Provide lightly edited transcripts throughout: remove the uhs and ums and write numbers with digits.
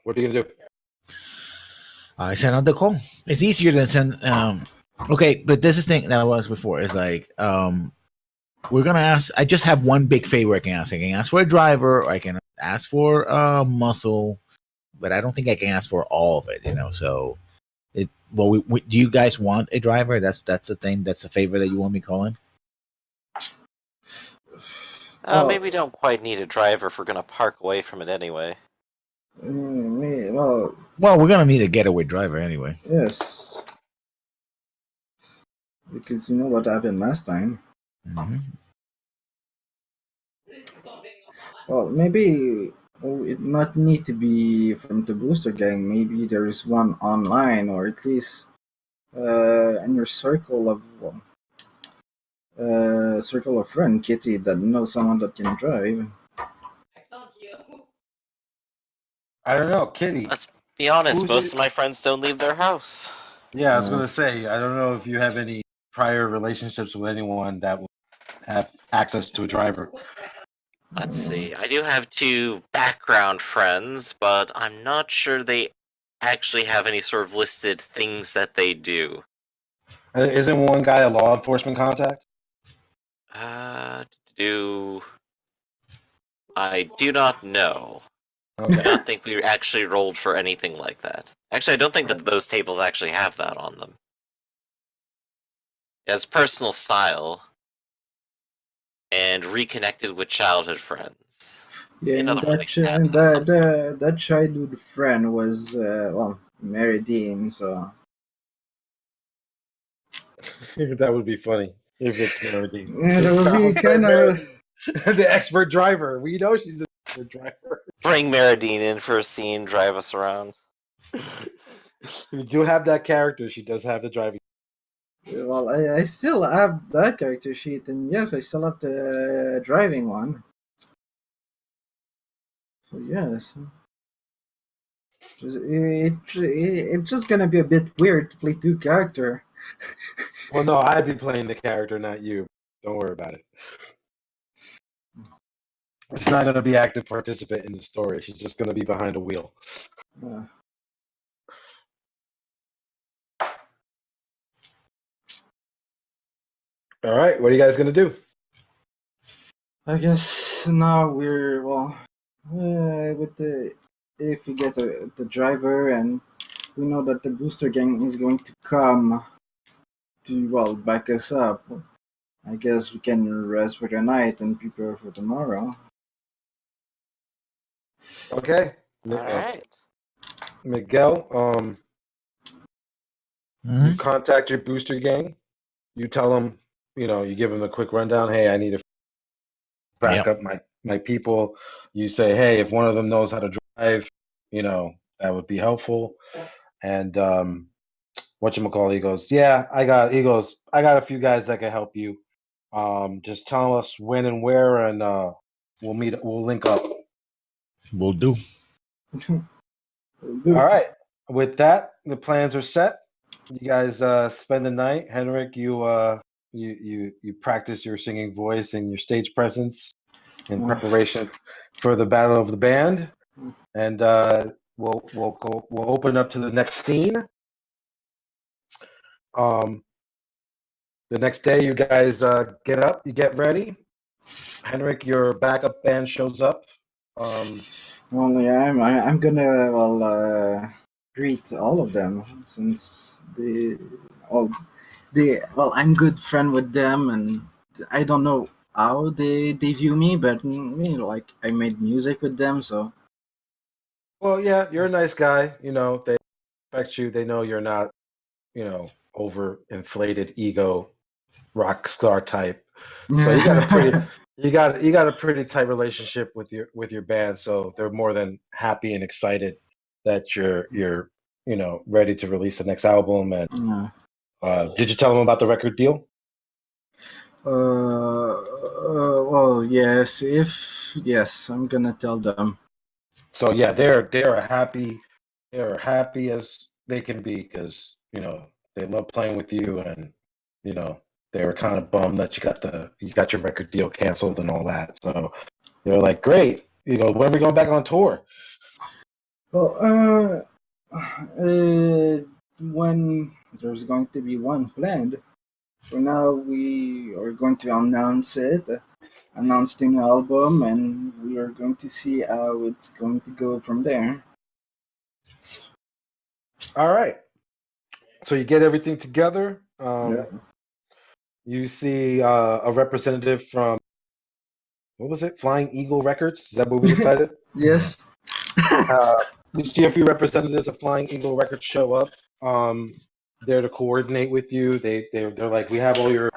What are you gonna do? I send out the call. It's easier than send. Okay, but this is the thing that I was before. Is like we're gonna ask. I just have one big favor I can ask. I can ask for a driver, or I can ask for a muscle, but I don't think I can ask for all of it. So it. Well, do you guys want a driver? That's the thing. That's a favor that you want me calling. Maybe we don't quite need a driver if we're gonna park away from it anyway. Well, we're gonna need a getaway driver anyway. Yes, because you know what happened last time. Mm-hmm. Well, maybe it not need to be from the booster gang. Maybe there is one online, or at least in your circle of friend, Kitty, that knows someone that can drive. I don't know, Kitty. Let's be honest, most of my friends don't leave their house. Yeah, I was gonna say, I don't know if you have any prior relationships with anyone that will have access to a driver. Let's see. I do have 2 background friends, but I'm not sure they actually have any sort of listed things that they do. Isn't one guy a law enforcement contact? I do not know. Okay. I don't think we actually rolled for anything like that. Actually, I don't think that those tables actually have that on them. It has personal style and reconnected with childhood friends. Yeah, and that childhood friend was Mary Dean, so that would be funny if it's Mary Dean. Yeah, that would be kind of the expert driver. We know she's an expert driver. Bring Meridine in for a scene, drive us around. We do have that character. She does have the driving. Well, I still have that character sheet, and yes, I still have the driving one. So yes, it's just gonna be a bit weird to play 2 characters. Well, no, I'd be playing the character, not you. Don't worry about it. She's not gonna be active participant in the story. She's just gonna be behind a wheel. All right, what are you guys gonna do? I guess now we're with the if we get the driver, and we know that the booster gang is going to come to back us up. I guess we can rest for the night and prepare for tomorrow. Okay. All right. Miguel, you contact your booster gang. You tell them, you give them a quick rundown. Hey, I need to back up my people. You say, hey, if one of them knows how to drive, that would be helpful. And whatchamacallit, he goes, I got a few guys that can help you. Just tell us when and where, and we'll link up. Will do. All right. With that, the plans are set. You guys spend the night. Henrik, you practice your singing voice and your stage presence in preparation for the battle of the band, and we'll open up to the next scene. The next day, you guys get up, you get ready. Henrik, your backup band shows up. I'm gonna greet all of them, since I'm good friend with them, and I don't know how they view me, but I made music with them, so. Well, yeah, you're a nice guy. They respect you. They know you're not, over inflated ego rock star type. So you got a pretty you got a pretty tight relationship with your band. So they're more than happy and excited that you're ready to release the next album. And did you tell them about the record deal? Well, yes. Yes, I'm gonna tell them. So yeah, they're happy. They're happy as they can be, because they love playing with you, and they were kind of bummed that you got your record deal canceled and all that. So they're like, great. When are we going back on tour? Well, when there's going to be one planned, for now we are going to announce it, announce the new album, and we are going to see how it's going to go from there. All right. So you get everything together. Yeah. You see a representative from, what was it? Flying Eagle Records. Is that what we decided? Yes. Uh, you see a few representatives of Flying Eagle Records show up. There to coordinate with you. They're like, we have all your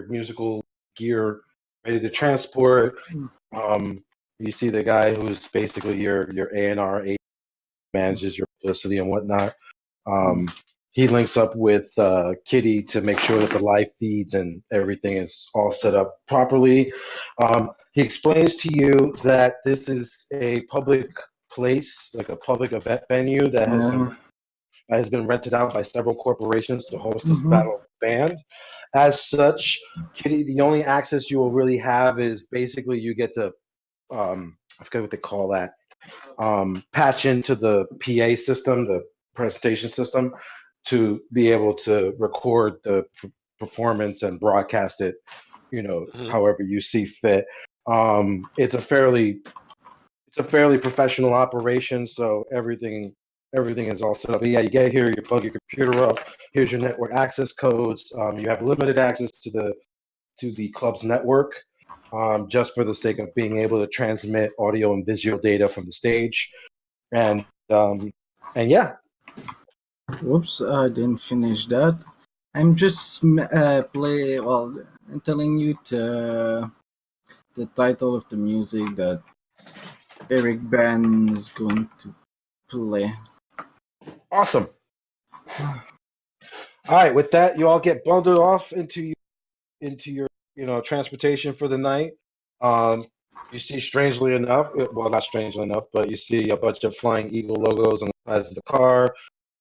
musical gear ready to transport. You see the guy who's basically your A&R agent, manages your publicity and whatnot. He links up with Kitty to make sure that the live feeds and everything is all set up properly. He explains to you that this is a public place, like a public event venue that has been rented out by several corporations to host this battle band. As such, Kitty, the only access you will really have is basically you get to, I forget what they call that, patch into the PA system, the presentation system, to be able to record the performance and broadcast it, however you see fit. It's a fairly professional operation, so everything is all set up. But yeah, you get here, you plug your computer up. Here's your network access codes. You have limited access to the club's network, just for the sake of being able to transmit audio and visual data from the stage, and yeah. Whoops, I didn't finish that. I'm just I'm telling you the title of the music that Eric Band is going to play. Awesome. All right, with that, you all get bundled off into your transportation for the night. You see, strangely enough, well, not strangely enough, but you see a bunch of Flying Eagle logos on the sides of the car,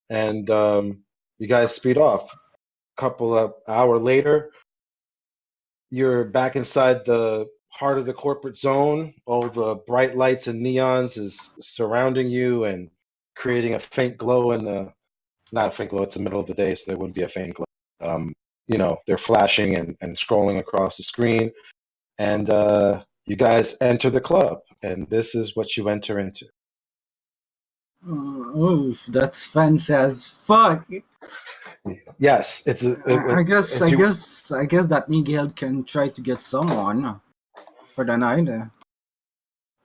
and you guys speed off. A couple of hours later, you're back inside the heart of the corporate zone. All the bright lights and neons is surrounding you and creating a faint glow not a faint glow, it's the middle of the day, so there wouldn't be a faint glow. They're flashing and scrolling across the screen. And you guys enter the club, and this is what you enter into. Oof, that's fancy as fuck. Yes, I guess that Miguel can try to get someone for the night,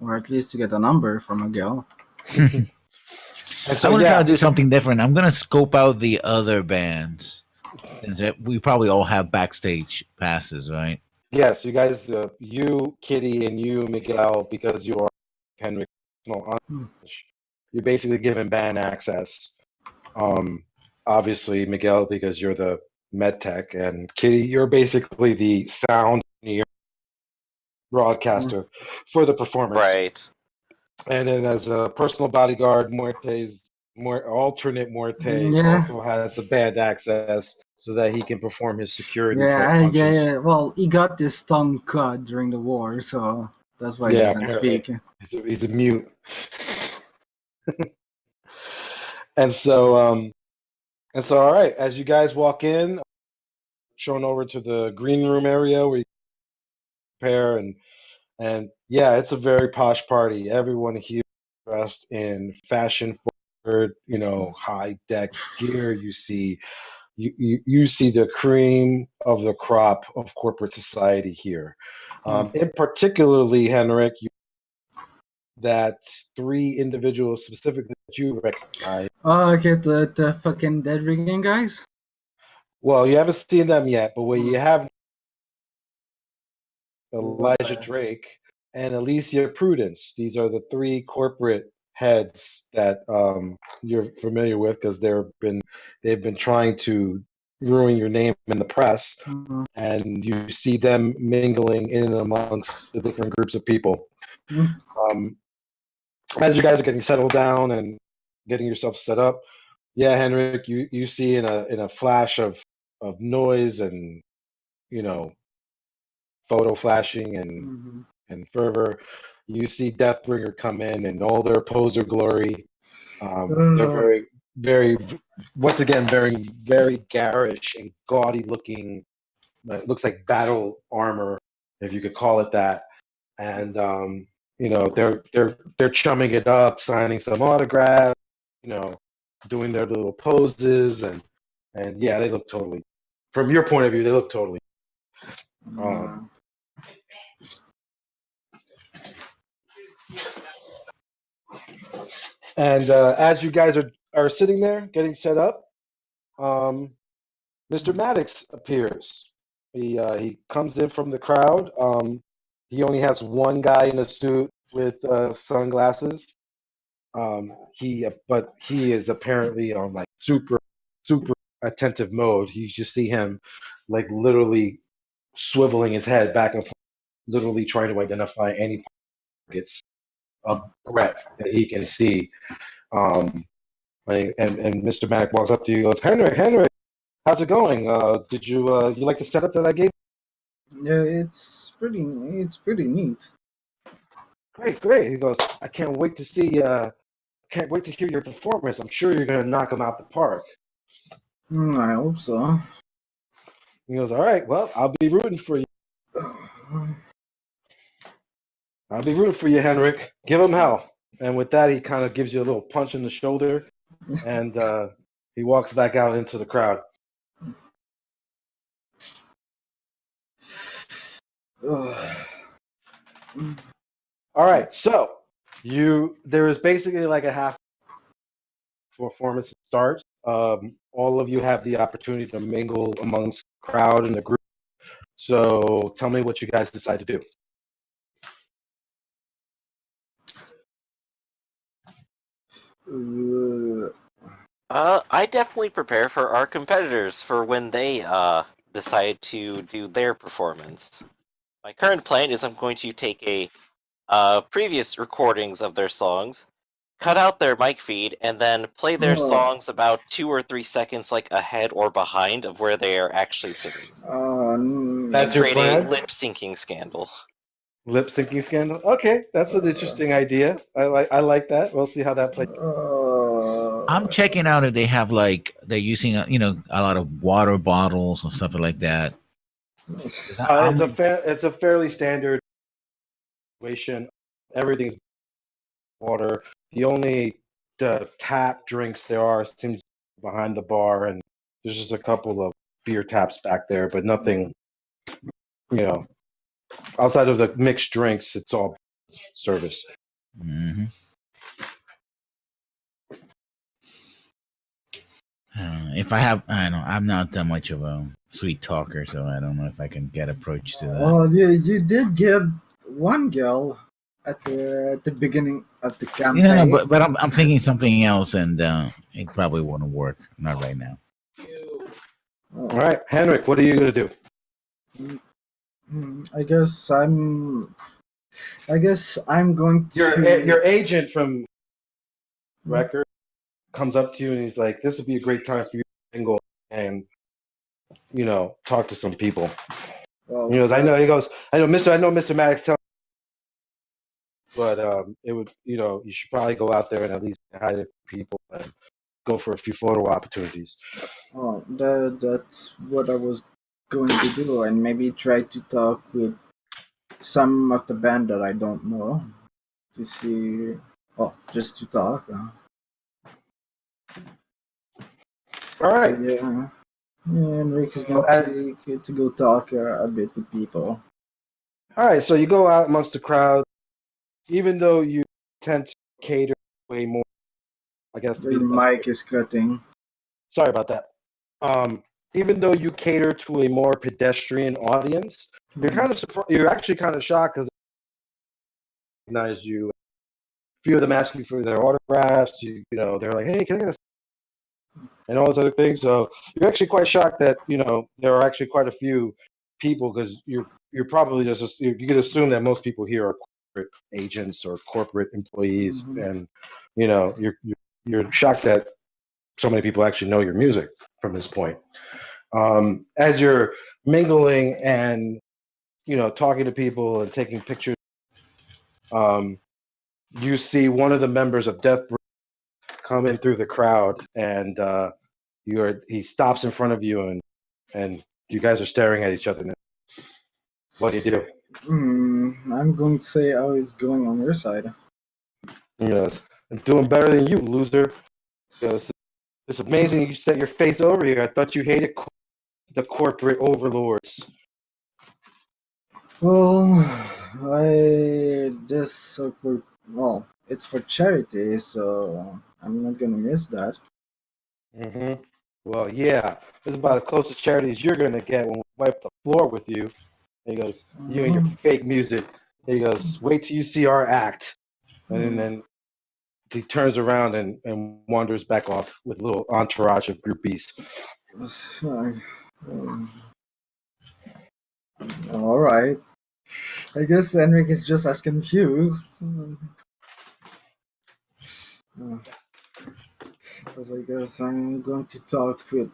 or at least to get a number from Miguel. And so, I'm gonna yeah, try to do something different. I'm gonna scope out the other bands. Since we probably all have backstage passes, right? yes, you guys, you, Kitty, and you, Miguel, because you are Henrik, you're basically given band access. Obviously, Miguel, because you're the med tech, and Kitty, you're basically the sound engineer, broadcaster for the performance. Right. And then as a personal bodyguard, alternate Muerte also has a band access so that he can perform his security for punches. Yeah. Well, he got his tongue cut during the war, so that's why he doesn't speak. He's a mute. And so, all right, as you guys walk in, shown over to the green room area where you prepare, and yeah, it's a very posh party. Everyone here dressed in fashion forward, high deck gear. You see the cream of the crop of corporate society here. In particularly, Henrik, that three individuals specifically that you recognize. Oh, okay, the fucking dead ringing guys? Well, you haven't seen them yet, but what you have, Elijah Drake and Alicia Prudence. These are the three corporate heads that you're familiar with because they've been trying to ruin your name in the press, and you see them mingling in and amongst the different groups of people. As you guys are getting settled down and getting yourself set up, yeah, Henrik, you see in a flash of noise and photo flashing and fervor, you see Deathbringer come in all their poser glory, They're very, very, once again, very, very garish and gaudy looking. It looks like battle armor, if you could call it that. And they're chumming it up, signing some autographs, doing their little poses, and yeah, they look totally. From your point of view, they look totally. And as you guys are sitting there getting set up, Mr. Maddox appears. He comes in from the crowd. He only has one guy in a suit with sunglasses. But he is apparently on like super attentive mode. You just see him like literally swiveling his head back and forth, literally trying to identify any pockets of threat that he can see. And Mr. Maddox walks up to you and goes, Henry, how's it going? Did you like the setup that I gave? Yeah, it's pretty neat. Great. He goes, I can't wait to hear your performance. I'm sure you're gonna knock him out the park. I hope so. He goes, all right, well, I'll be rooting for you. I'll be rooting for you, Henrik. Give him hell. And with that, he kind of gives you a little punch in the shoulder, and he walks back out into the crowd. All right, so there is basically like a half performance starts. All of you have the opportunity to mingle amongst the crowd and the group. So tell me what you guys decide to do. I definitely prepare for our competitors for when they decide to do their performance. My current plan is I'm going to take previous recordings of their songs, cut out their mic feed, and then play their songs about 2 or 3 seconds like ahead or behind of where they are actually singing. That's your plan? A lip syncing scandal. Lip syncing scandal? Okay, that's an interesting idea. I like that. We'll see how that plays. I'm checking out if they have they're using a lot of water bottles or something like that. It's a fairly standard situation. Everything's water. The only tap drinks there are seems behind the bar, and there's just a couple of beer taps back there, but nothing, outside of the mixed drinks, it's all service. Mm-hmm. If I have, I don't know, I'm not that much of a sweet talker, so I don't know if I can get approached to that. Oh, you did get one girl at the beginning of the campaign. Yeah, but I'm thinking something else, and it probably won't work. Not right now. All right, Henrik, what are you gonna do? I guess I'm going to. Your agent from Record comes up to you and he's like, "This would be a great time for you to mingle and talk to some people." He goes, "I know." He goes, "I know, Mr. Maddox tells me, but it would, you should probably go out there and at least hi to people and go for a few photo opportunities." Oh, that's what I was going to do, and maybe try to talk with some of the band that I don't know to see. Oh, just to talk. All right. So, yeah, and Rick is going to go talk a bit with people. All right, so you go out amongst the crowd, even though you tend to cater way more. I guess the mic is cutting. Sorry about that. Even though you cater to a more pedestrian audience, you're actually kind of shocked because they recognize you. A few of them ask you for their autographs. They're like, "Hey, can I get a?" And all those other things. So you're actually quite shocked that there are actually quite a few people, because you're probably you can assume that most people here are corporate agents or corporate employees, and you're shocked that so many people actually know your music from this point. As you're mingling and talking to people and taking pictures, you see one of the members of Death come in through the crowd, and he stops in front of you, and you guys are staring at each other now. What do you do? I'm going to say how it's going on your side. He goes, I'm doing better than you, loser. He goes, it's amazing you set your face over here. I thought you hated the corporate overlords. Well, it's for charity, so I'm not gonna miss that. Mm-hmm. Well, yeah, this is about as close to charity as you're going to get when we wipe the floor with you. He goes, you and your fake music. He goes, wait till you see our act. And then he turns around and wanders back off with a little entourage of groupies. All right. I guess Henrik is just as confused. Because I guess I'm going to talk with.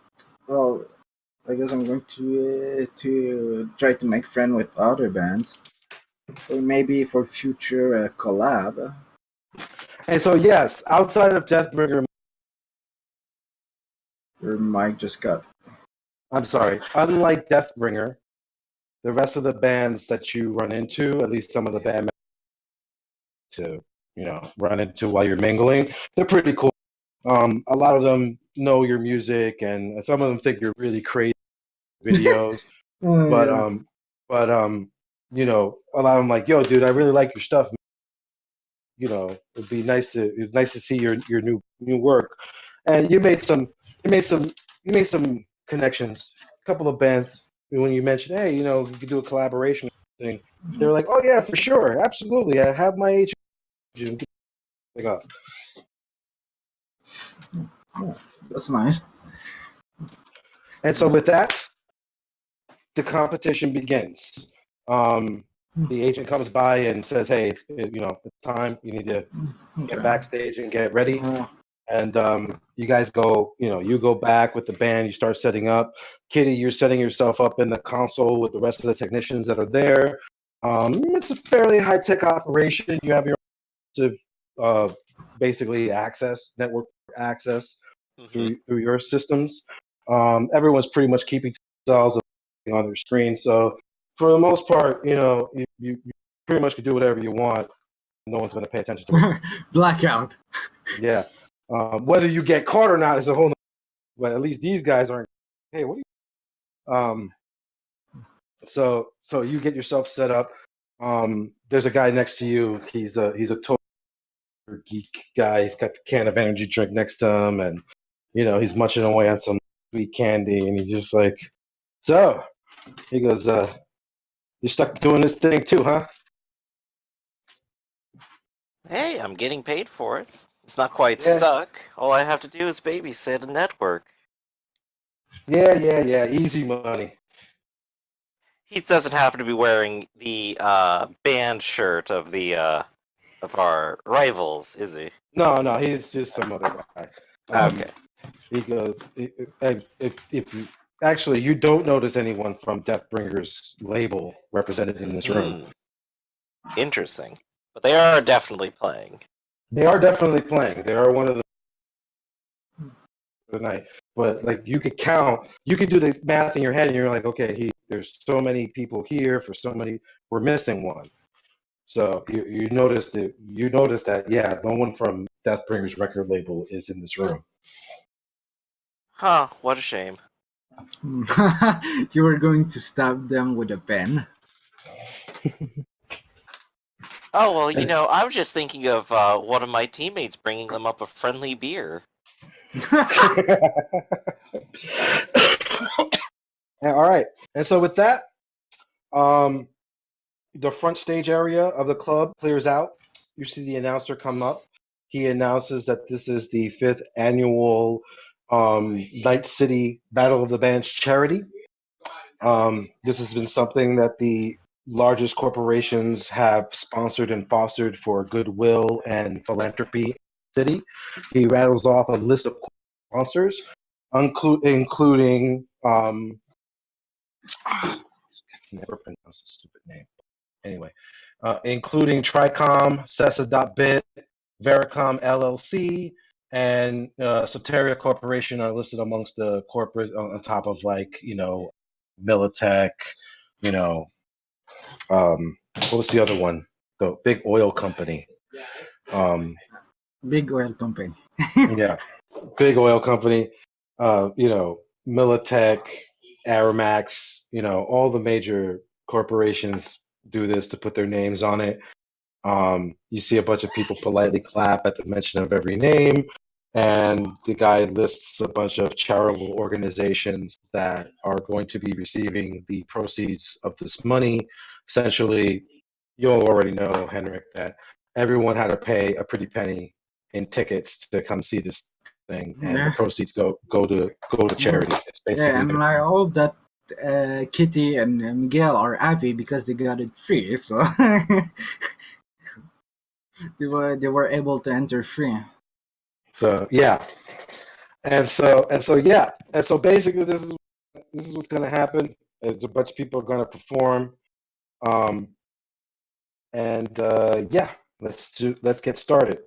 Well, I guess I'm going to try to make friend with other bands, or maybe for future collab. And so, yes, outside of Deathbringer, Your mic just cut. I'm sorry, unlike Deathbringer, the rest of the bands that you run into, at least some of the band to run into while you're mingling, they're pretty cool. A lot of them know your music, and some of them think you're really crazy videos. But Yeah. a lot of them like, yo, dude, I really like your stuff. It'd be nice to see your new work. And you made some connections. A couple of bands when you mentioned, hey, you could do a collaboration thing. They were like, oh yeah, for sure, absolutely. I have my agent. Up. Yeah, that's nice. And so with that, the competition begins. The agent comes by and says, "Hey, it's time. You need to get backstage and get ready." And you guys go. You go back with the band. You start setting up. Kitty, you're setting yourself up in the console with the rest of the technicians that are there. It's a fairly high tech operation. You have your basically network access through your systems. Everyone's pretty much keeping themselves on their screen. So for the most part, you pretty much can do whatever you want. No one's going to pay attention to it. Blackout. Yeah. Whether you get caught or not is a whole. But at least these guys aren't. Hey, what are you? So you get yourself set up. There's a guy next to you. He's a total geek guy. He's got the can of energy drink next to him, and he's munching away on some sweet candy, and he's just like, so he goes, you're stuck doing this thing too, huh? Hey, I'm getting paid for it. It's not quite stuck. All I have to do is babysit a network. Yeah. Easy money. He doesn't happen to be wearing the band shirt of our rivals, is he? No, he's just some other guy. Okay. He goes, if you actually, you don't notice anyone from Deathbringer's label represented in this room. Interesting. But they are definitely playing. They are definitely playing. They are one of the night. But like you could count, you could do the math in your head, and you're like, okay, there's so many people here for so many. We're missing one. So you notice that yeah, no one from Deathbringer's record label is in this room. Huh, what a shame. You were going to stab them with a pen? Oh, well, I was just thinking of one of my teammates bringing them up a friendly beer. All right. And so with that, the front stage area of the club clears out. You see the announcer come up. He announces that this is the 5th annual Night City Battle of the Bands charity. This has been something that the largest corporations have sponsored and fostered for goodwill and philanthropy in the city. He rattles off a list of sponsors, including I can never pronounce the stupid name. Anyway, including Tricom, Cessa.bit, Vericom LLC, and Soteria Corporation are listed amongst the corporate on top of like Militech, you know, what was the other one? The big oil company. Big oil company. Yeah, big oil company. Militech, Aramax, all the major corporations do this to put their names on it. You see a bunch of people politely clap at the mention of every name, and the guy lists a bunch of charitable organizations that are going to be receiving the proceeds of this money. Essentially, you'll already know, Henrik, that everyone had to pay a pretty penny in tickets to come see this thing, and the proceeds go to charity. It's basically and I hope that Kitty and Miguel are happy because they got it free. So they were able to enter free. So yeah, and so yeah, and so basically this is what's going to happen. There's a bunch of people are going to perform, and yeah, let's get started.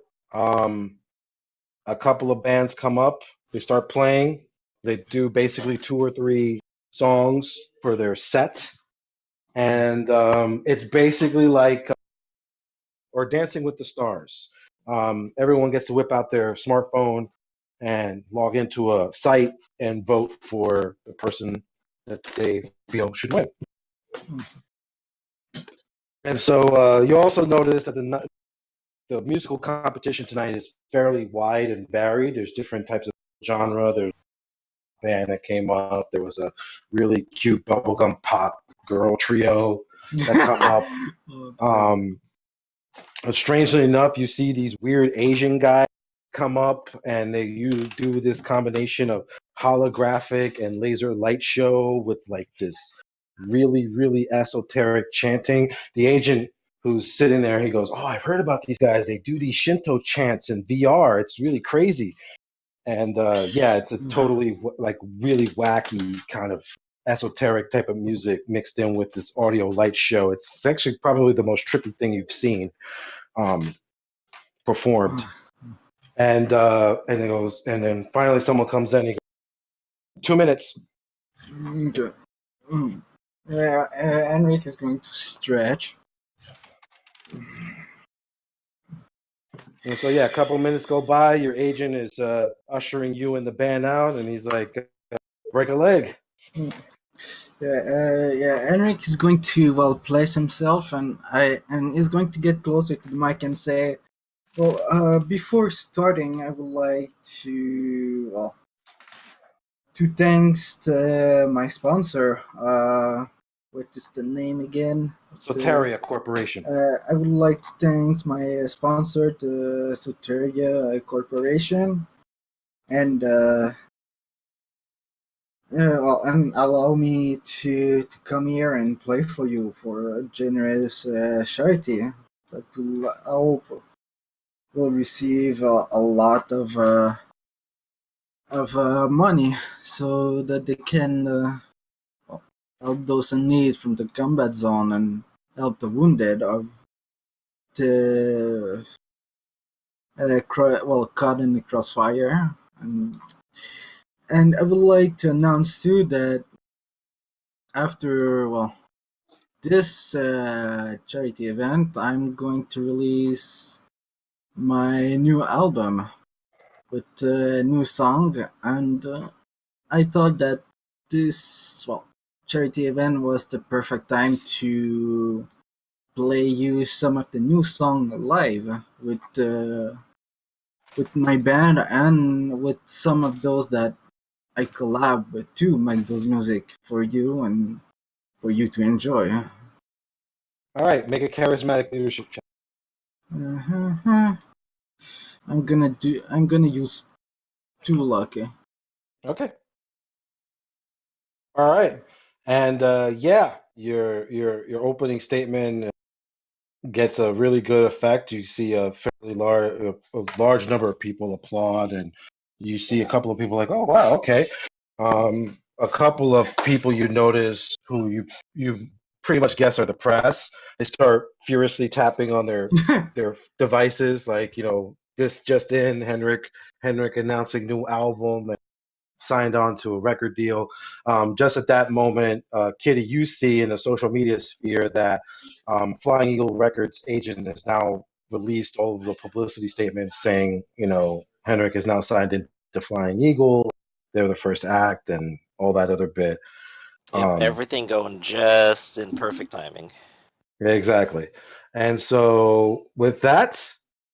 A couple of bands come up, they start playing. They do basically 2 or 3 songs for their set, and it's basically like or Dancing with the Stars. Everyone gets to whip out their smartphone and log into a site and vote for the person that they feel should win. And so you also notice that the musical competition tonight is fairly wide and varied. There's different types of genre. There's a band that came up. There was a really cute bubblegum pop girl trio that come up. Strangely enough, you see these weird Asian guys come up, and you do this combination of holographic and laser light show with like this really, really esoteric chanting. The agent who's sitting there, he goes, "Oh, I've heard about these guys. They do these Shinto chants in VR. It's really crazy." And yeah, it's a totally like really wacky kind of esoteric type of music mixed in with this audio light show. It's actually probably the most trippy thing you've seen performed. And it goes, and then finally someone comes in. He goes, 2 minutes. Okay. Yeah, Enrique is going to stretch. And so yeah, a couple of minutes go by. Your agent is ushering you and the band out, and he's like, "Break a leg." Yeah. Enrique is going to place himself, and he's going to get closer to the mic and say, "Well, before starting, I would like to thanks my sponsor. What is the name again? Soteria Corporation. I would like to thank my sponsor, the Soteria Corporation, and and allow me to come here and play for you for a generous charity that I hope will receive a lot of money so that they can help those in need from the combat zone and help the wounded of the caught in the crossfire. And I would like to announce too that after this charity event, I'm going to release my new album with a new song, and I thought that this charity event was the perfect time to play you some of the new song live with my band and with some of those that I collab with to make those music for you and for you to enjoy. All right, make a charismatic leadership check. I'm gonna use 2 lucky. Okay. All right, and yeah, your opening statement gets a really good effect. You see a fairly large number of people applaud, and you see a couple of people like, "Oh wow, okay." A couple of people you notice who you pretty much guess are the press. They start furiously tapping on their devices, like this just in, Henrik announcing new album and signed on to a record deal. Just at that moment, Kitty, you see in the social media sphere that Flying Eagle Records agent has now released all of the publicity statements saying, Henrik is now signed into Flying Eagle. They're the first act and all that other bit. Yep, everything going just in perfect timing. Exactly. And so with that,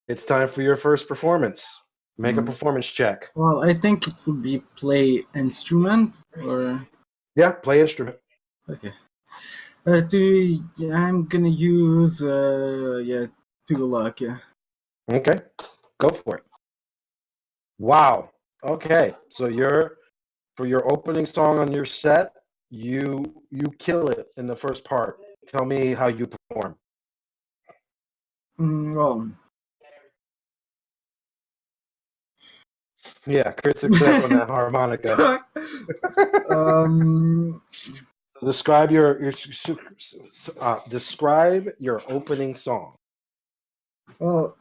it's time for your first performance. Make a performance check. Well, I think it would be play instrument or Yeah, play instrument. okay. I'm gonna use two luck. Yeah. Okay, go for it. Wow. Okay, so for your opening song on your set, you kill it in the first part. Tell me how you perform. Well, Yeah, crit success on that harmonica. So describe describe your opening song. well,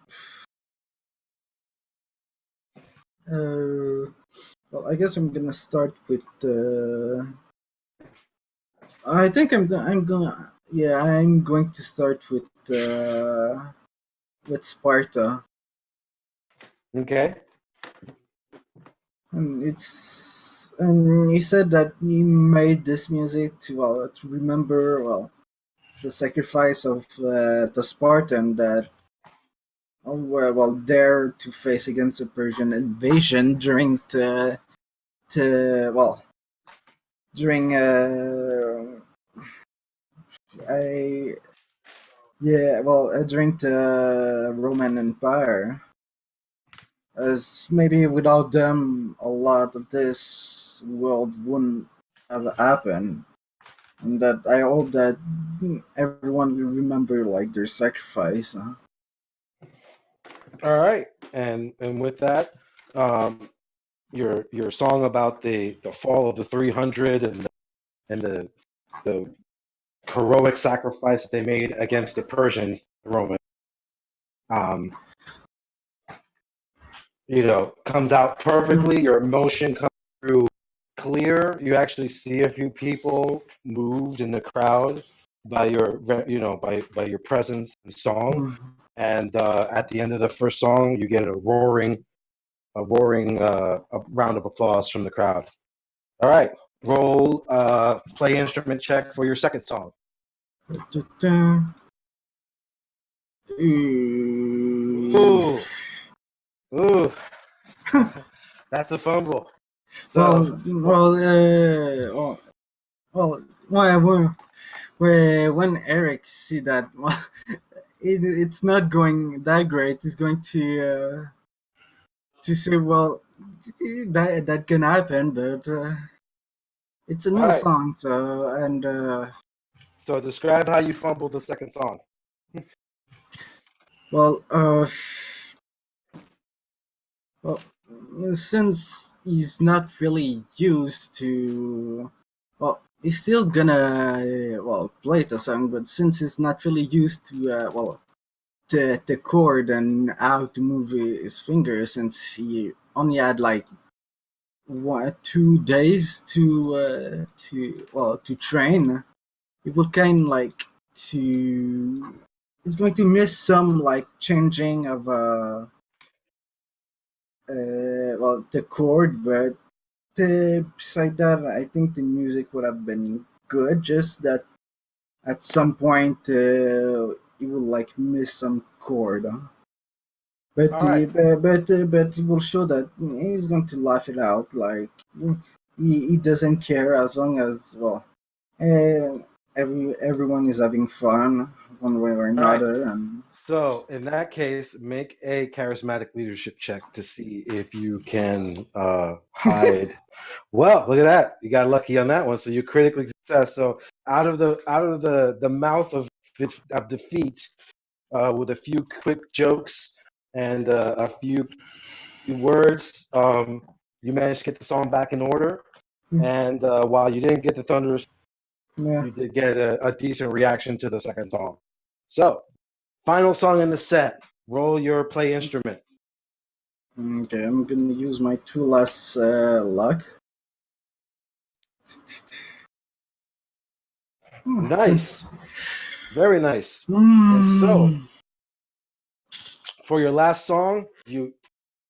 I guess I'm gonna start with. I think I'm going to start with Sparta, Okay. and he said that he made this music to remember the sacrifice of the Spartan that dare to face against the Persian invasion during during during the Roman Empire, as maybe without them a lot of this world wouldn't have happened, and that I hope that everyone will remember like their sacrifice. All right. And with that, your song about the fall of the 300 and the heroic sacrifice that they made against the Persians, the Romans, comes out perfectly. Your emotion comes through clear. You actually see a few people moved in the crowd by by your presence and song. And at the end of the first song, you get a roaring round of applause from the crowd. All right, roll play instrument check for your second song. Ooh, ooh, that's a fumble. So, when Eric see that, it's not going that great. He's going to say, that can happen, but it's a all new right. song, so So describe how you fumbled the second song. well, since he's not really used to, he's still gonna play the song, but since he's not really used to the chord and how to move his fingers, since he only had like 2 days to train, it will kind of like to it's going to miss some like changing of the chord, but beside that, I think the music would have been good. Just that at some point, you will like miss some chord. But All right. but it will show that he's going to laugh it out. Like he doesn't care as long as everyone is having fun one way or All right. another. And So in that case, make a charismatic leadership check to see if you can hide. Well, look at that! You got lucky on that one, so you critically success. So out of the mouth of defeat, with a few quick jokes and a few words, you managed to get the song back in order. And while you didn't get the thunderous, yeah. you did get a decent reaction to the second song. So final song in the set. Roll your play instrument. Okay, I'm gonna use my 2 less luck. Nice, very nice. And Mm. so, for your last song, you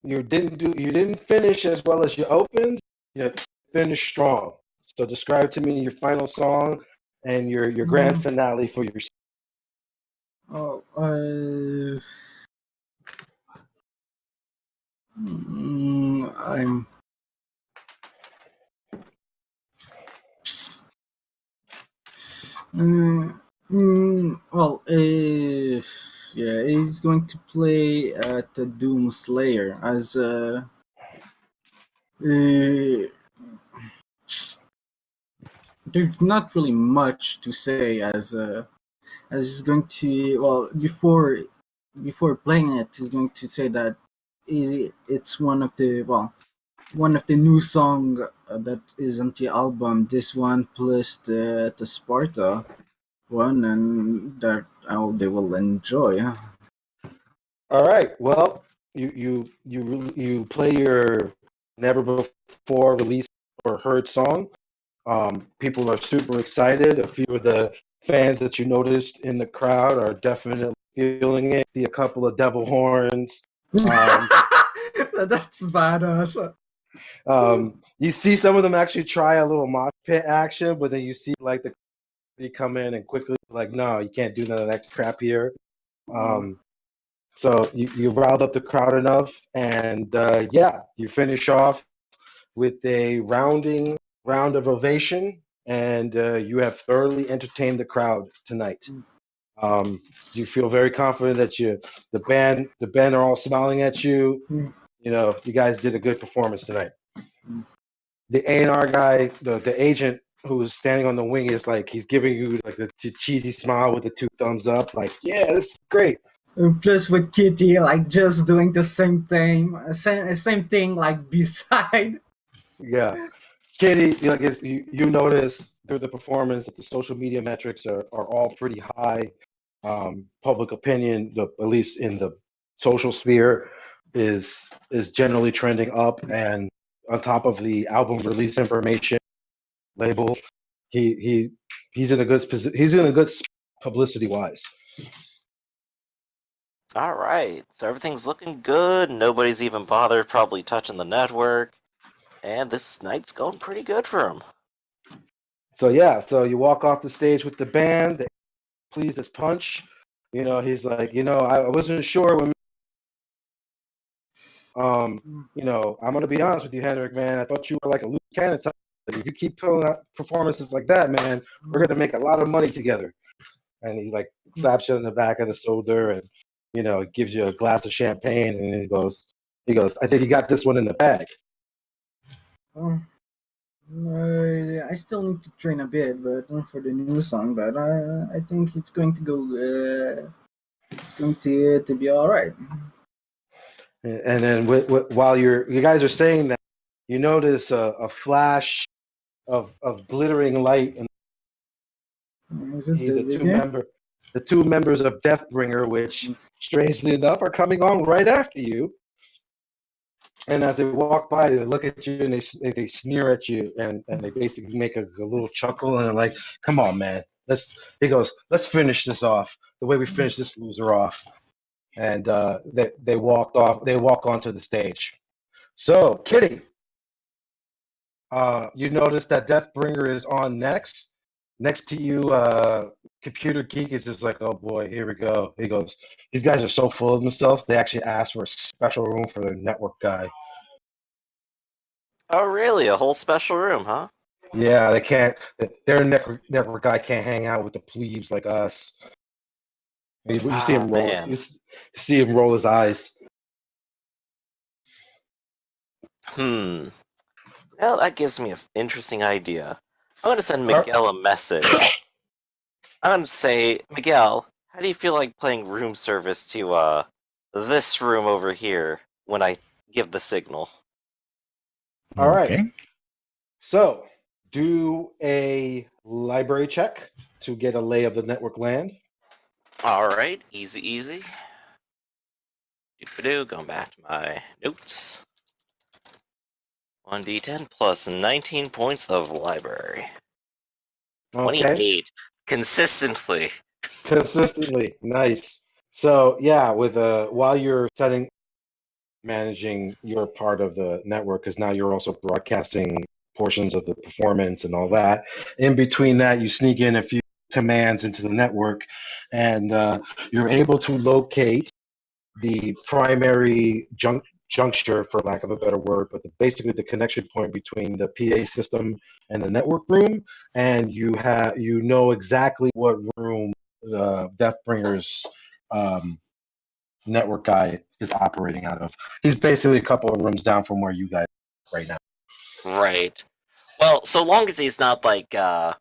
didn't finish as well as you opened. You finished strong. So describe to me your final song and your grand finale for your. Oh, I'm. Well, yeah, he's going to play at the Doom Slayer as there's not really much to say as he's going to before playing it, he's going to say that it's one of the new song that is on the album. This one plus the Sparta one, and that they will enjoy. All right. Well, you play your never before released or heard song. People are super excited. A few of the fans that you noticed in the crowd are definitely feeling it. See a couple of devil horns. That's badass. You see some of them actually try a little mosh pit action, but then you see like the community come in and quickly like, no, you can't do none of that crap here. So you riled up the crowd enough, and yeah, you finish off with a round of ovation, and you have thoroughly entertained the crowd tonight. You feel very confident that the band are all smiling at you. You know, you guys did a good performance tonight. The A&R guy, the agent who is standing on the wing is like, he's giving you like the cheesy smile with the 2 thumbs up, like, yeah, this is great. Plus with Kitty, like just doing the same thing, same thing, like beside. Yeah. Katie, like you notice through the performance that the social media metrics are all pretty high. Public opinion, at least in the social sphere, is generally trending up. And on top of the album release information label, he's in a good he's in a good publicity wise. All right, so everything's looking good. Nobody's even bothered probably touching the network. And this night's going pretty good for him. So yeah, so you walk off the stage with the band, they pleased as punch. You know, he's like, you know, I wasn't sure when. You know, I'm gonna be honest with you, Henrik, man. I thought you were like a loose cannon. If you keep pulling out performances like that, man, we're gonna make a lot of money together. And he like slaps you on the back of the shoulder, and you know, gives you a glass of champagne, and he goes, I think you got this one in the bag. I still need to train a bit, but for the new song. But I think it's going to go. It's going to be all right. And then while you guys are saying that, you notice a flash of glittering light, and Is it the the 2 members of Deathbringer, which strangely enough are coming on right after you. And as they walk by, they look at you and they sneer at you, and they basically make a little chuckle, and they're like, "Come on, man, let's." He goes, "Let's finish this off the way we finish this loser off." And they walked off. They walk onto the stage. So, Kitty, you notice that Deathbringer is on next. Next to you, Computer Geek is just like, oh boy, here we go. He goes, these guys are so full of themselves, they actually asked for a special room for their network guy. Oh, really? A whole special room, huh? Yeah, they can't, their network guy can't hang out with the plebes like us. You see him roll, man. you see him roll his eyes. Well, that gives me an interesting idea. I'm going to send Miguel a message. I'm going to say, Miguel, how do you feel like playing room service to this room over here when I give the signal? All right. Okay. So, do a library check to get a lay of the network land. All right, easy, easy. Going back to my notes. 1d10 plus 19 points of library. Okay. 28. Consistently. Consistently. Nice. So yeah, with while you're managing your part of the network, because now you're also broadcasting portions of the performance and all that. In between that, you sneak in a few commands into the network, and you're able to locate the primary juncture, for lack of a better word, but basically the connection point between the PA system and the network room, and you know exactly what room the Deathbringer's network guy is operating out of. He's basically a couple of rooms down from where you guys are right now. Right. Well, so long as he's not as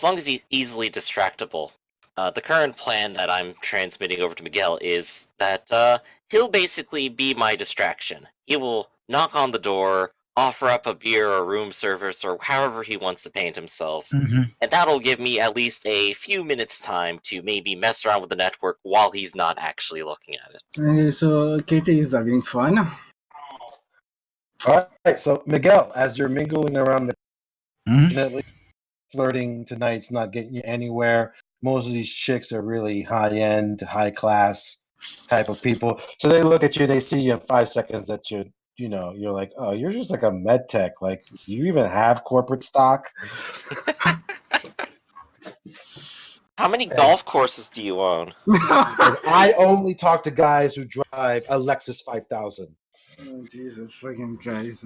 long as he's easily distractible. The current plan that I'm transmitting over to Miguel is that he'll basically be my distraction. He will knock on the door, offer up a beer or room service or however he wants to paint himself, and that'll give me at least a few minutes time to maybe mess around with the network while he's not actually looking at it. So Katie is having fun. All right, so Miguel, as you're mingling around the flirting tonight's not getting you anywhere. Most of these chicks are really high-end, high-class type of people. So they look at you, they see you in 5 seconds that you're like, oh, you're just like a med tech. Like, do you even have corporate stock? How many golf courses do you own? I only talk to guys who drive a Lexus 5000. Oh, Jesus fucking Christ.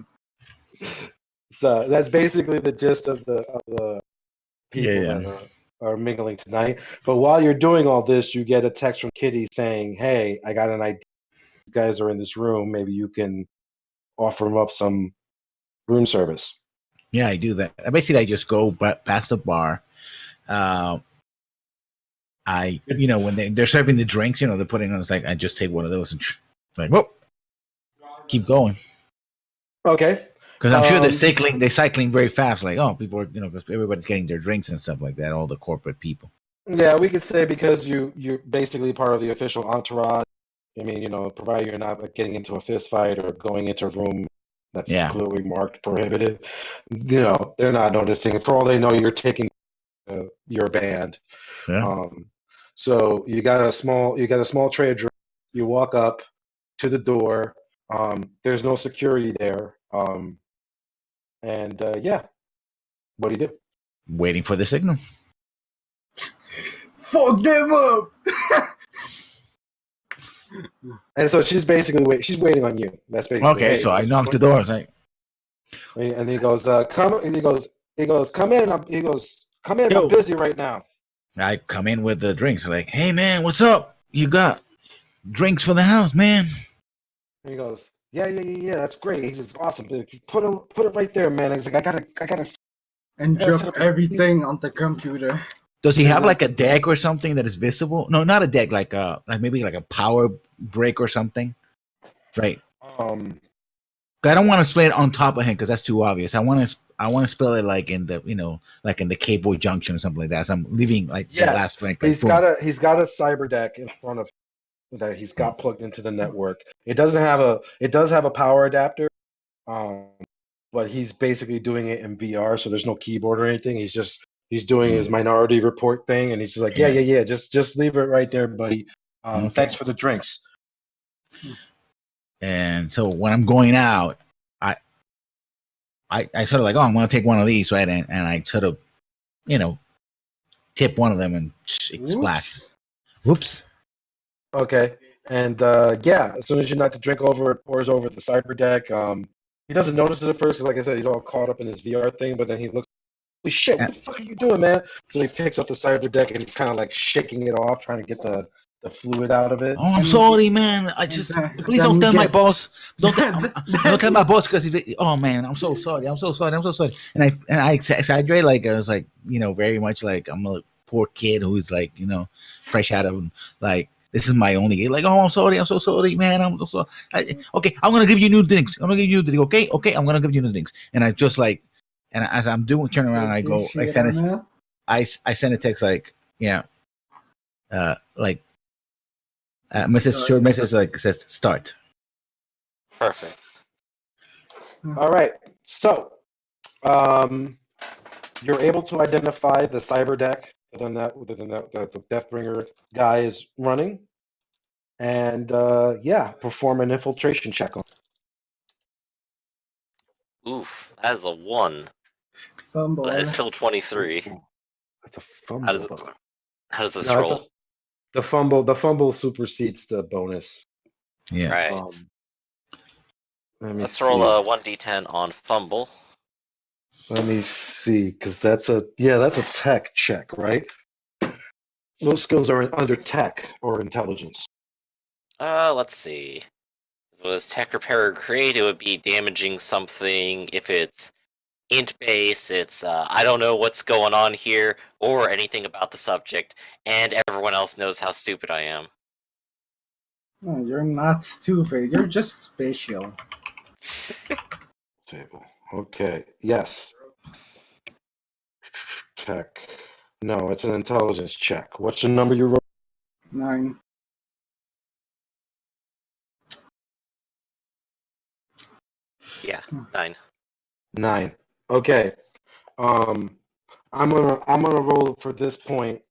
So that's basically the gist of the people that are mingling tonight. But while you're doing all this, you get a text from Kitty saying, hey, I got an idea. These guys are in this room. Maybe you can offer them up some room service. Yeah, I do that. Basically, I just go past the bar. When they're serving the drinks, they're putting on, it's like, I just take one of those and like, whoop, keep going. Okay. Because I'm sure they're cycling very fast. Like, oh, people are, because everybody's getting their drinks and stuff like that. All the corporate people. Yeah, we could say because you're basically part of the official entourage. I mean, provided you're not getting into a fist fight or going into a room that's clearly marked prohibited, they're not noticing. For all they know, you're taking your band. Yeah. So you got a small tray of drinks. You walk up to the door. There's no security there. What do you do? Waiting for the signal. Fuck them up. And so she's basically she's waiting on you. That's basically okay. So I knock the door. Like, and he goes, come. He goes, come in. He goes, come in. I'm busy right now. I come in with the drinks. Like, hey man, what's up? You got drinks for the house, man? And he goes, yeah. That's great. He says, awesome. Put it right there, man. He's like, I gotta. And drop everything on the computer. Does he have like a deck or something that is visible? No, not a deck. Like maybe like a power brick or something. Right. I don't want to split it on top of him because that's too obvious. I want to spill it like in the like in the cable junction or something like that. So I'm leaving like the last drink. Like, he's got a cyber deck in front of him that he's got plugged into the network. It does have a power adapter, but he's basically doing it in VR, so there's no keyboard or anything. He's doing his Minority Report thing, and he's just like, yeah. Just leave it right there, buddy. Thanks for the drinks. And so when I'm going out, I sort of like, I'm going to take one of these, right? And I sort of, tip one of them and splash. Whoops. Okay. And as soon as you knock the drink over, it pours over the cyber deck. He doesn't notice it at first, because like I said, he's all caught up in his VR thing, but then he looks, holy shit, what the fuck are you doing, man? So he picks up the cyber deck and he's kind of like shaking it off, trying to get the fluid out of it. Oh, I'm sorry, man. I just please don't tell my boss. Don't tell my boss, because man, I'm so sorry. And I exaggerate, like I was like, very much like I'm a poor kid who's like, fresh out of like, this is my only, like, I'm sorry, I'm so sorry, man. I'm so sorry. Okay, I'm gonna give you new drinks. Okay, I'm gonna give you new drinks. And I just like, and as I'm turn around, I go, I send a text like, like, Mrs. Says start. Perfect. All right. So, you're able to identify the cyber deck that the Deathbringer guy is running, and perform an infiltration check on. Oof, that is a 1. Fumble. But it's still 23. That's a fumble. How does this No, roll? The fumble supersedes the bonus. Yeah. Right. Let's see. roll a 1d10 on fumble. Let me see, because that's a tech check, right? Those skills are under tech or intelligence. Let's see. If it was tech repair or create, it would be damaging something. If it's int base, it's I don't know what's going on here or anything about the subject, and everyone else knows how stupid I am. No, you're not stupid. You're just spatial. Table. Okay. Yes. Tech. No, it's an intelligence check. What's the number you roll? 9. Yeah, 9. 9. Okay. I'm gonna roll for this point.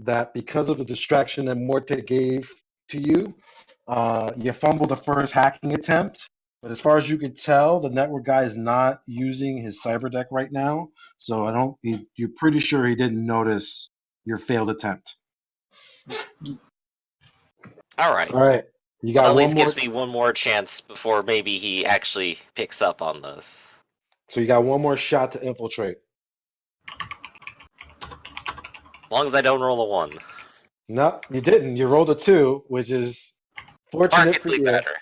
That because of the distraction that Morte gave to you, you fumbled the first hacking attempt. But as far as you could tell, the network guy is not using his cyber deck right now. So you're pretty sure he didn't notice your failed attempt. All right. All right. You got That at one least more. gives me one more chance before maybe he actually picks up on this. So you got one more shot to infiltrate. As long as I don't roll a 1. No, you didn't. You rolled a 2, which is fortunate for Markedly you. better.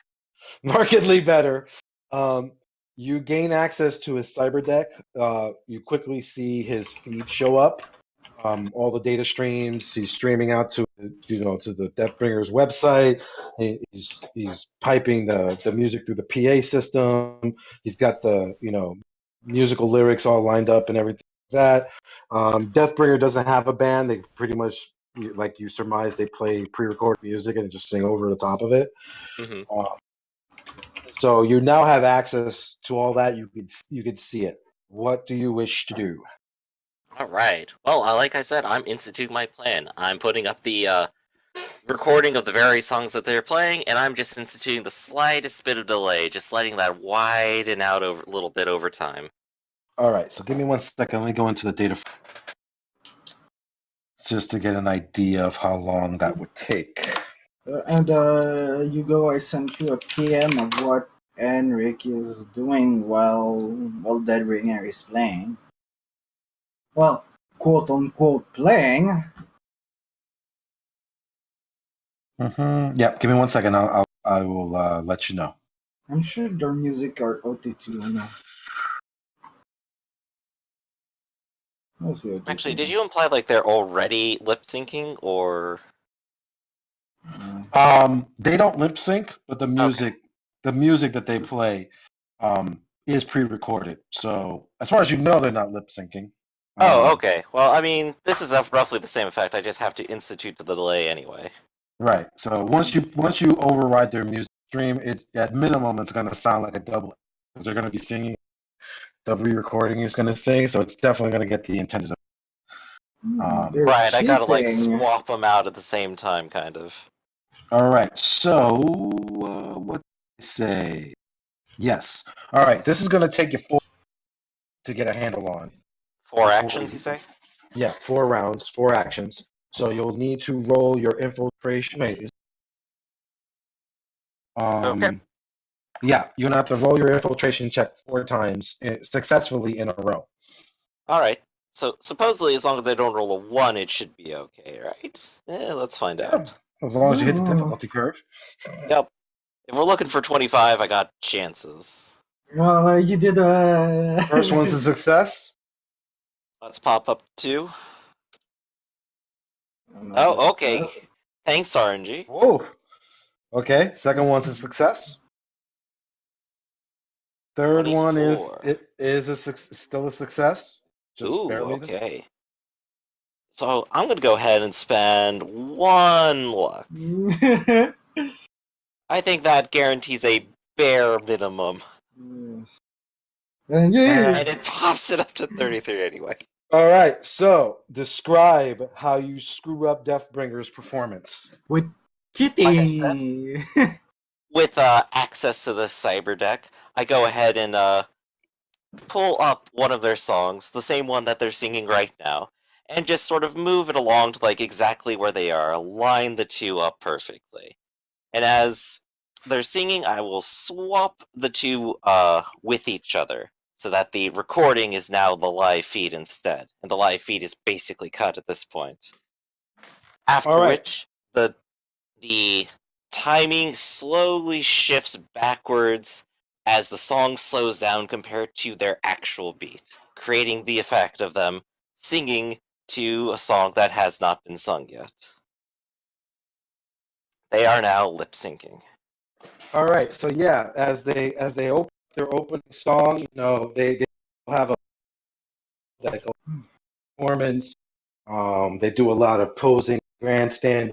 Markedly better. You gain access to his cyber deck. You quickly see his feed show up. All the data streams. He's streaming out to the Deathbringer's website. He's piping the music through the PA system. He's got the musical lyrics all lined up and everything like that. Deathbringer doesn't have a band. They pretty much, like you surmise, they play pre-recorded music and just sing over the top of it. Mm-hmm. So you now have access to all that. You could see it. What do you wish to do? All right. Well, like I said, I'm instituting my plan. I'm putting up the recording of the various songs that they're playing, and I'm just instituting the slightest bit of delay, just letting that widen out a little bit over time. All right. So give me 1 second. Let me go into the data just to get an idea of how long that would take. Hugo, I sent you a PM of what Enric is doing while Deadbringer is playing. Well, quote unquote playing. Yeah. Give me 1 second. I will let you know. I'm sure their music are OT2 now. Let's see. Actually, did you imply like they're already lip syncing, or? They don't lip sync, but the music that they play, is pre-recorded. So as far as you know, they're not lip syncing. Oh, okay. Well, I mean, this is roughly the same effect. I just have to institute the delay anyway. Right. So once you override their music stream, it's at minimum it's going to sound like a double because they're going to be singing. The re-recording is going to sing, so it's definitely going to get the intended. Right. I gotta like swap them out at the same time, kind of. All right. So what did I say? Yes. All right. This is going to take you 4 to get a handle on. 4 actions, you say? Yeah, 4 rounds, 4 actions. So you'll need to roll your infiltration. Wait, Okay. Yeah, you're gonna have to roll your infiltration check 4 times successfully in a row. All right. So supposedly, as long as they don't roll a 1, it should be okay, right? Yeah, let's find out. As long as you hit the difficulty curve. Yep. If we're looking for 25, I got chances. Well, you did a. First one's a success. Let's pop up 2. Oh, okay. Thanks, RNG. Whoa. Okay, second one's a success. Third one is 24. still a success. Just Ooh, barely. okay. So I'm going to go ahead and spend 1 luck. I think that guarantees a bare minimum. Yes. And yeah. And it pops it up to 33 anyway. All right, so describe how you screw up Deathbringer's performance. With Like I Kitty. With access to the cyber deck, I go ahead and pull up one of their songs, the same one that they're singing right now, and just sort of move it along to like exactly where they are, line the two up perfectly. And as they're singing, I will swap the two with each other, so that the recording is now the live feed instead, and the live feed is basically cut at this point. After All right. which, the timing slowly shifts backwards as the song slows down compared to their actual beat, creating the effect of them singing to a song that has not been sung yet. They are now lip syncing. All right, so yeah, as they open their opening song, they have a like a performance. They do a lot of posing, grandstand,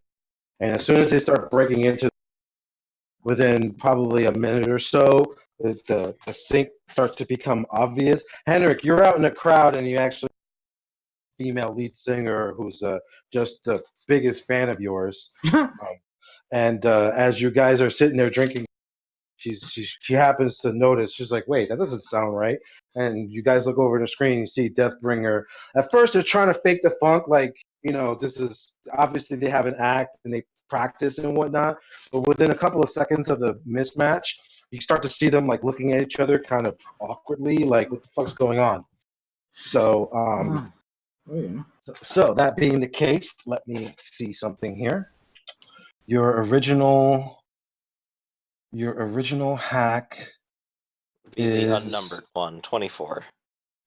and as soon as they start breaking into, within probably a minute or so, the sync starts to become obvious. Henrik, you're out in the crowd, and you actually female lead singer who's just the biggest fan of yours. And as you guys are sitting there drinking, she happens to notice. She's like, "Wait, that doesn't sound right." And you guys look over the screen. You see Deathbringer. At first, they're trying to fake the funk, like this is obviously they have an act and they practice and whatnot. But within a couple of seconds of the mismatch, you start to see them like looking at each other, kind of awkwardly, like, "What the fuck's going on?" So, so that being the case, let me see something here. Your original hack Be the is unnumbered one, 24.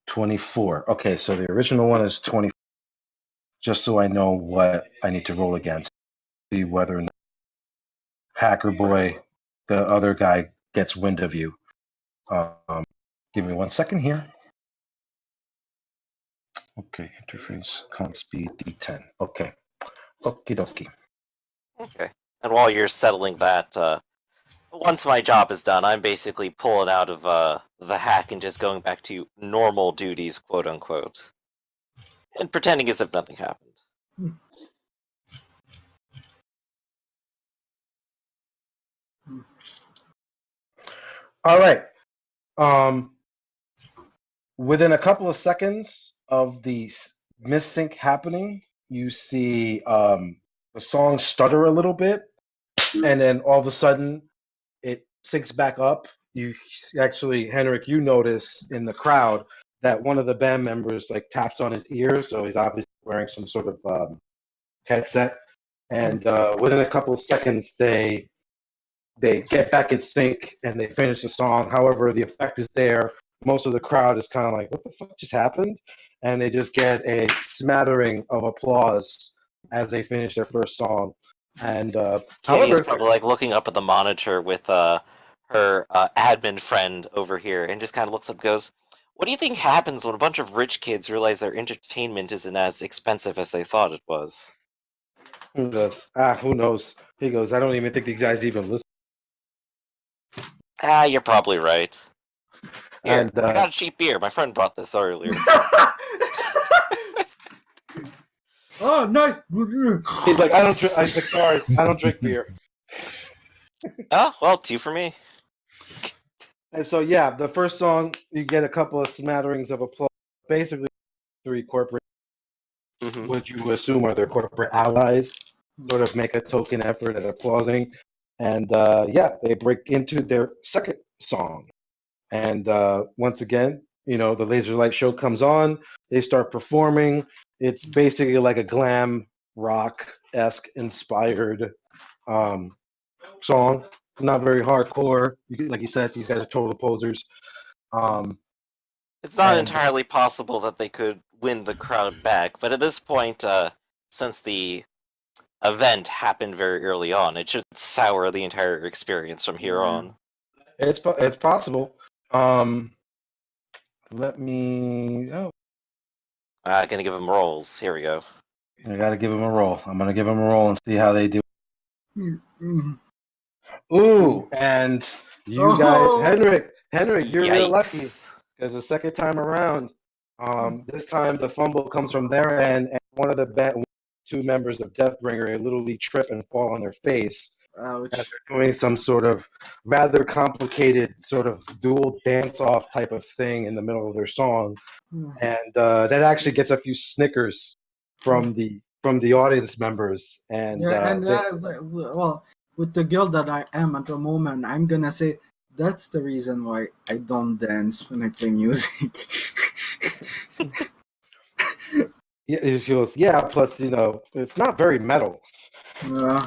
24. Okay, so the original one is 20. Just so I know what I need to roll against, see whether or not Hacker Boy, the other guy, gets wind of you. Give me 1 second here. Okay, interface, comp speed, D10. Okay, okie dokie. Okay. And while you're settling that, once my job is done, I'm basically pulling out of the hack and just going back to normal duties, quote unquote, and pretending as if nothing happened. All right. Within a couple of seconds of the missync happening, you see the song stutter a little bit, and then all of a sudden it syncs back up. You actually, Henrik, you notice in the crowd that one of the band members like taps on his ear, so he's obviously wearing some sort of headset. And within a couple of seconds, they get back in sync and they finish the song. However, the effect is there. Most of the crowd is kind of like, "What the fuck just happened?" And they just get a smattering of applause as they finish their first song. And Kitty is however, probably like looking up at the monitor with her admin friend over here, and just kind of looks up, and goes, "What do you think happens when a bunch of rich kids realize their entertainment isn't as expensive as they thought it was?" who knows? Who knows? He goes, "I don't even think these guys even listen." You're probably right. Here, And I got a cheap beer. My friend brought this earlier. Oh, nice. he's like, "I don't drink." I was like, "Sorry, I don't drink beer." Oh, well, 2 for me. And so, yeah, the first song, you get a couple of smatterings of applause. Basically, 3 corporate, Mm-hmm. what you assume are their corporate allies, sort of make a token effort at applauding. And yeah, they break into their second song. And once again, the laser light show comes on. They start performing. It's basically like a glam rock-esque inspired song. Not very hardcore. Like you said, these guys are total posers. It's not And entirely possible that they could win the crowd back, but at this point, since the event happened very early on, it should sour the entire experience from here on. it's possible. Let me. Oh, Gonna give them rolls. Here we go. I got to give them a roll. I'm going to give them a roll and see how they do. Mm-hmm. Ooh, and you guys, Henrik, you're real lucky Yikes. because the second time around, this time the fumble comes from their end, and one of the two members of Deathbringer literally trip and fall on their face as Ouch. they're doing some sort of rather complicated sort of dual dance-off type of thing in the middle of their song, and that actually gets a few snickers from the audience members, and Yeah, and well, with the girl that I am at the moment, I'm gonna say that's the reason why I don't dance when I play music. he goes, yeah. Plus, it's not very metal. Uh,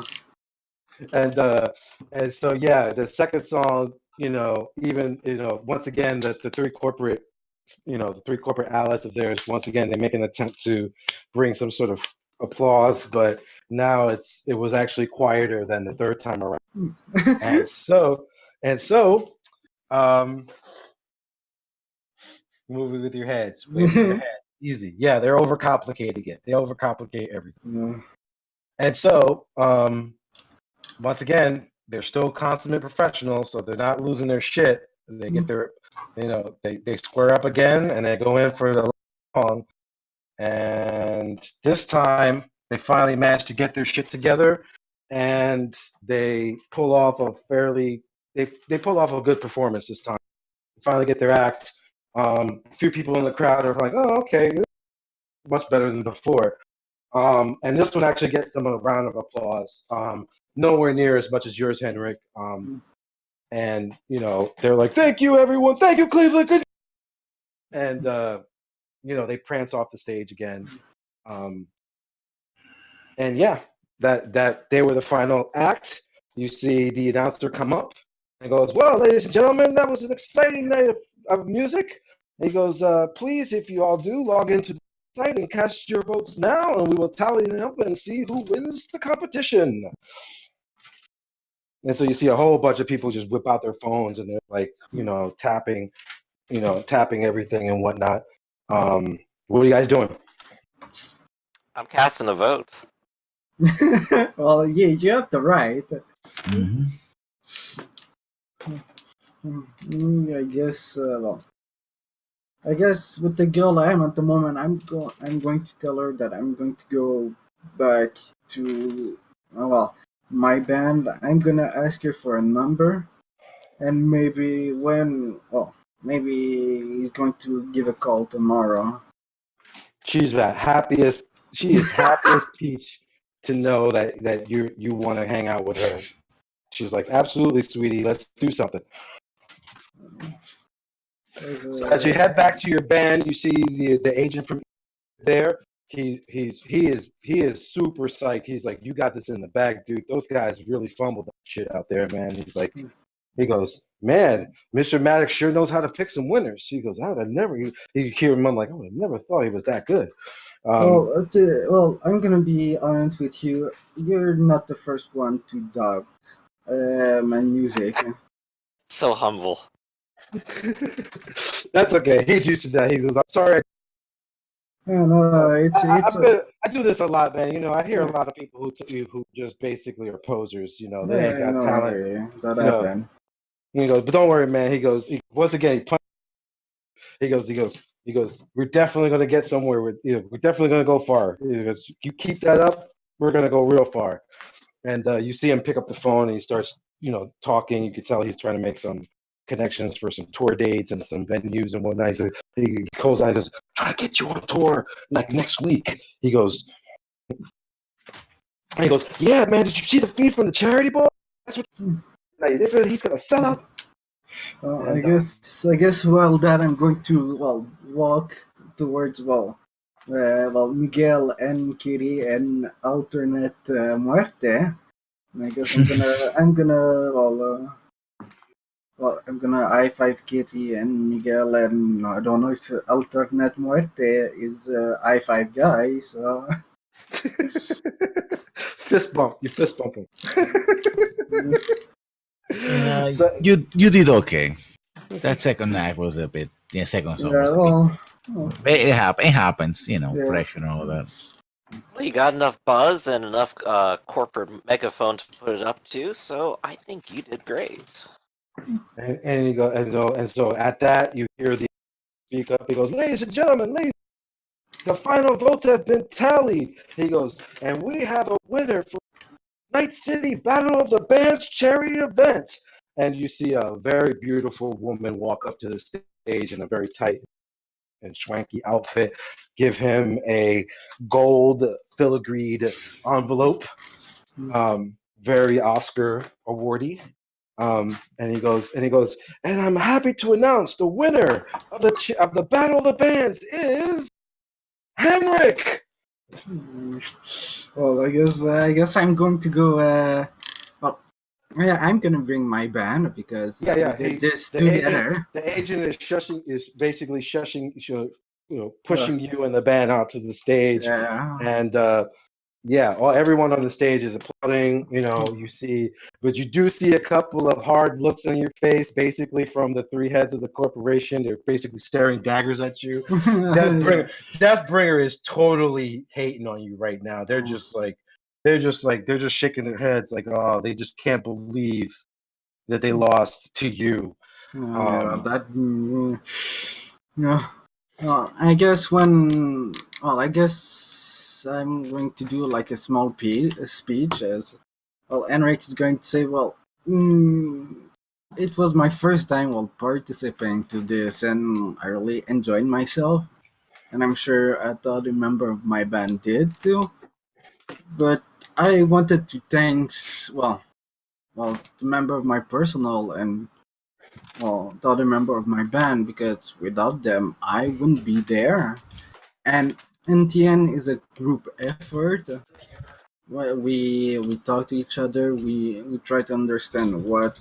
And so yeah, the second song, even once again the three corporate allies of theirs, once again they make an attempt to bring some sort of applause, but now it was actually quieter than the third time around. And so um moving with your heads, waving your head, easy. Yeah, they're overcomplicating it. They overcomplicate everything. And so once again, they're still consummate professionals, so they're not losing their shit. They get their, they square up again, and they go in for the long. And this time, they finally manage to get their shit together, and they pull off they pull off a good performance this time. They finally get their act. A few people in the crowd are like, "Oh, okay, much better than before." And this one actually gets them a round of applause. Nowhere near as much as yours, Henrik. And they're like, "Thank you, everyone. Thank you, Cleveland." Good. And they prance off the stage again. And yeah, that they were the final act. You see the announcer come up and goes, "Well, ladies and gentlemen, that was an exciting night of music." And he goes, "Please, if you all do, log into the site and cast your votes now, and we will tally them up and see who wins the competition." And so you see a whole bunch of people just whip out their phones and they're like, tapping everything and whatnot. What are you guys doing? I'm casting a vote. well, yeah, you have the right. Mm-hmm. I guess. I guess with the girl I am at the moment, I'm going to tell her that I'm going to go back to my band. I'm gonna ask her for a number, and maybe maybe he's going to give a call tomorrow. She is happy as peach to know that you want to hang out with her. She's like, "Absolutely, sweetie, let's do something." So as you head back to your band, you see the agent from there. He is super psyched. He's like, "You got this in the bag, dude. Those guys really fumbled that shit out there, man." He goes, "Man, Mr. Maddox sure knows how to pick some winners." He goes, "I would have never." You hear him, I'm like, "I would have never thought he was that good." I'm gonna be honest with you. You're not the first one to dub my music. So humble. That's okay. He's used to that. He goes, "I'm sorry." No, I do this a lot, man. I hear a lot of people who just basically are posers. They ain't got talent. That happened. He goes, "But don't worry, man." Once again, he goes, "We're definitely gonna get somewhere with we're definitely gonna go far. He goes, you keep that up, we're gonna go real far." And you see him pick up the phone and he starts, talking. You can tell he's trying to make some connections for some tour dates and some venues and whatnot. So he goes out and goes, "Trying to get you on tour like next week." He goes, "Yeah, man, did you see the feed from the charity ball? That's what he's gonna sell out." I guess while that I'm going to walk towards Miguel and Kitty and alternate Muerte. And I guess I'm gonna I5 Kitty and Miguel, and I don't know if alternate Muerte is I5 guy. So fist bump. You fist bump him. Yeah, So, you did okay. That second act was a bit. Second song was a bit. It happens, Yeah. pressure and all that. Well, you got enough buzz and enough corporate megaphone to put it up to, so I think you did great. And he go, and so at that you hear the speak up. He goes, "Ladies and gentlemen, the final votes have been tallied." He goes, "And we have a winner for Night City Battle of the Bands charity event." And you see a very beautiful woman walk up to the stage in a very tight and swanky outfit, give him a gold filigreed envelope, very Oscar awardy. And he goes, and I'm happy to announce the winner of the Battle of the Bands is Henrik. Well, I guess I'm going to go. Well, yeah, I'm gonna bring my band because we did this together. The agent is basically pushing you and the band out to the stage, and everyone on the stage is applauding. But you do see a couple of hard looks on your face, basically from the three heads of the corporation. They're basically staring daggers at you. Deathbringer is totally hating on you right now. They're just shaking their heads like, oh, they just can't believe that they lost to you. Well, I guess I guess I'm going to do like a small speech as well. Enric is going to say, well, it was my first time while participating to this, and I really enjoyed myself, and I'm sure the other member of my band did too. But I wanted to thank, the member of my personal and the other member of my band, because without them I wouldn't be there. And NTN is a group effort. We talk to each other. We try to understand what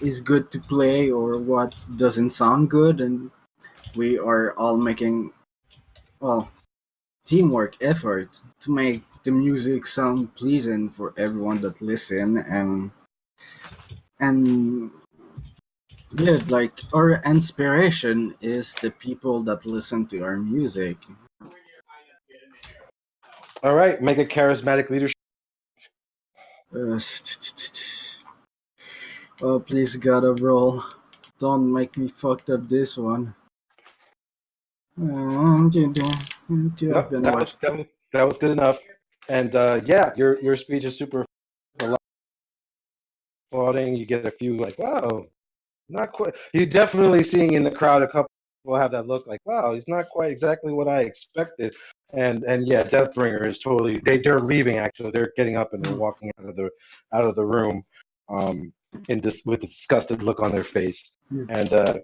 is good to play or what doesn't sound good, and we are all making teamwork effort to make the music sound pleasing for everyone that listen, and yeah, like our inspiration is the people that listen to our music. All right, make a charismatic leadership. Oh, please, gotta roll. Don't make me fucked up this one. That was good enough. And your speech is super applauding. You get a few like, wow, not quite. You're definitely seeing in the crowd a couple people have that look like, wow, he's not quite exactly what I expected. And yeah, Deathbringer is totally. They're leaving actually. They're getting up and they're walking out of the room, with a disgusted look on their face. And the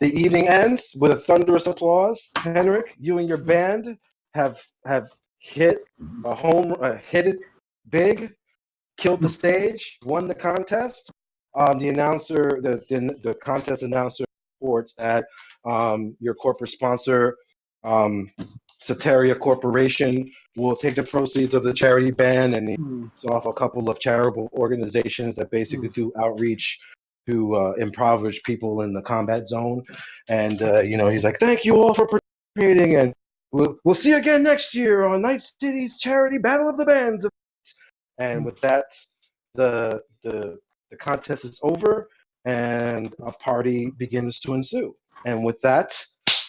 evening ends with a thunderous applause. Henrik, you and your band have hit hit it big, killed the stage, won the contest. The contest announcer reports that your corporate sponsor, Soteria Corporation, will take the proceeds of the charity band and it's off a couple of charitable organizations that basically do outreach to impoverished people in the combat zone. And he's like, thank you all for participating, and we'll see you again next year on Night City's charity Battle of the Bands. And with that, the contest is over and a party begins to ensue. And with that,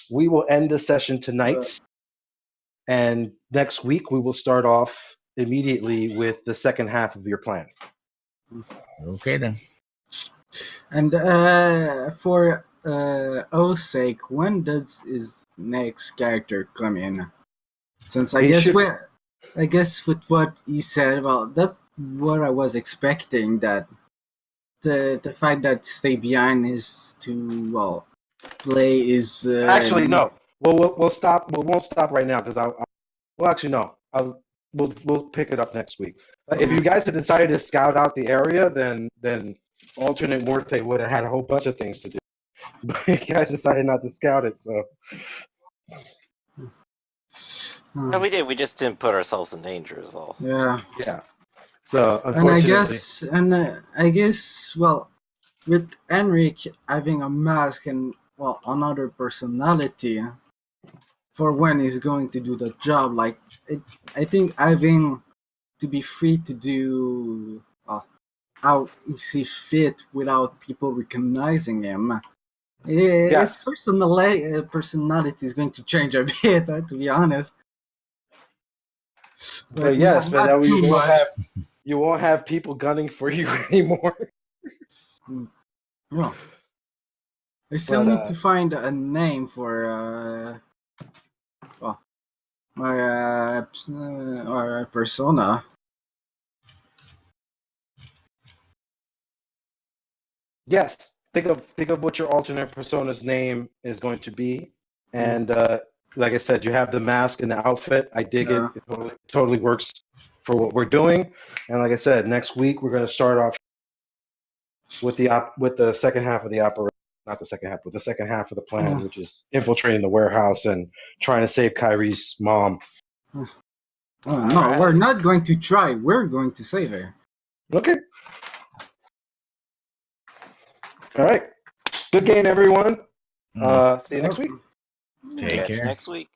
we will end the session tonight. And next week, we will start off immediately with the second half of your plan. Okay, then. And for O's sake, when does his next character come in? Since I guess with what he said, well, that's what I was expecting. That the fact that Stay Behind is to play is actually no. We'll stop. We won't stop right now because we'll pick it up next week. If you guys had decided to scout out the area, then alternate Morte would have had a whole bunch of things to do. But you guys decided not to scout it, so. No, we did. We just didn't put ourselves in danger, is all. Yeah. Yeah. So unfortunately, I guess, well, with Enric having a mask and another personality, for when he's going to do the job. Like I think having to be free to do how he sees fit without people recognizing him. His Yes. personality is going to change a bit, to be honest. But yes, but not now too much. you won't have people gunning for you anymore. No. I still But, need to find a name for our persona. yes, think of what your alternate persona's name is going to be, and like I said, you have the mask and the outfit. I dig it. Yeah. It totally works for what we're doing. And like I said, next week we're going to start off with the second half of the operation. Not the second half, but the second half of the plan, which is infiltrating the warehouse and trying to save Kyrie's mom. No, Alright. we're not going to try. We're going to save her. Okay. All right. Good game, everyone. See you next week. Take Catch you care. next week.